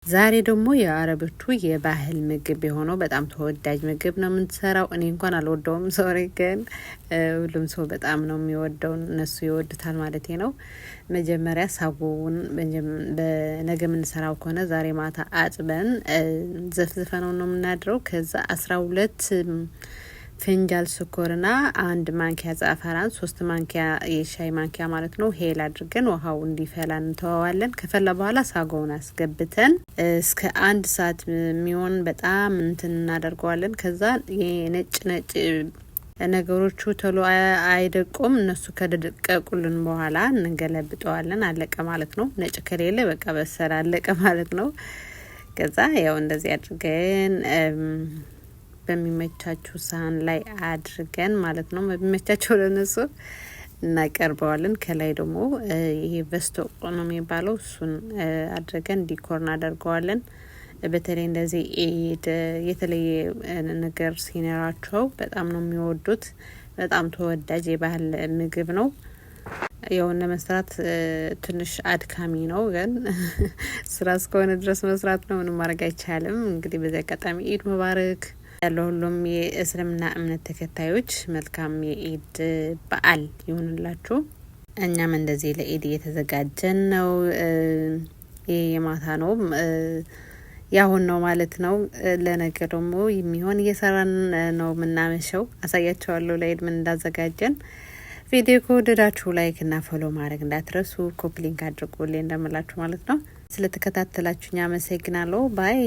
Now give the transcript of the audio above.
ዛሬ ደግሞ የአረቦቹ የባህል ምግብ የሆነው በጣም ተወዳጅ ምግብ ነው የምንሰራው። እኔ እንኳን አልወደውም፣ ሶሪ፣ ግን ሁሉም ሰው በጣም ነው የሚወደው፣ እነሱ ይወዱታል ማለት ነው። መጀመሪያ ሳጎውን በነገ የምንሰራው ከሆነ ዛሬ ማታ አጥበን ዘፍዝፈነው ነው የምናድረው። ከዛ 12 ፍንጃል ስኮርና 1 ማንኪያ ዛፈራን 3 ማንኪያ የሻይ ማንኪያ ማለት ነው ሄል አድርገን ውሃው እንዲፈላ እንተዋዋለን። ከፈላ በኋላ ሳጎውን አስገብተን እስከ 1 ሰዓት የሚሆን በጣም እናደርገዋለን። ከዛ የነጭ ነገሮቹ ቶሎ አይደቁም። እነሱ ከደቀቁልን በኋላ እንገለብጠዋለን። አለቀ ማለት ነው። ነጭ ከሌለ በቃ በሰላ አለቀ ማለት ነው። ከዛ ያው እንደዚህ አድርገን በሚመቻቹ ሳህን ላይ አድርገን ማለት ነው፣ በሚመቻቸው ለነሱ እናቀርበዋለን። ከላይ ደግሞ ይሄ በስቶቆ ነው የሚባለው፣ እሱን አድርገን ዲኮር እናደርገዋለን። በተለይ እንደዚህ የተለየ ነገር ሲኖራቸው በጣም ነው የሚወዱት። በጣም ተወዳጅ የባህል ምግብ ነው። ያው ለመስራት ትንሽ አድካሚ ነው፣ ግን ስራ እስከሆነ ድረስ መስራት ነው፣ ምንም ማድረግ አይቻልም። እንግዲህ በዚህ አጋጣሚ ኢድ ሙባረክ ለሁሉም የእስልምና እምነት ተከታዮች መልካም የኢድ በዓል ይሁንላችሁ። እኛም እንደዚህ ለኢድ እየተዘጋጀን ነው። ይሄ የማታ ነው ያሁን ነው ማለት ነው። ለነገ ደግሞ የሚሆን እየሰራን ነው የምናመሸው። አሳያቸዋለሁ ለኢድ ምን እንዳዘጋጀን። ቪዲዮ ከወደዳችሁ ላይክ እና ፎሎ ማድረግ እንዳትረሱ። ኮፒ ሊንክ አድርጉልኝ እንደምላችሁ ማለት ነው። ስለተከታተላችሁኝ አመሰግናለሁ። ባይ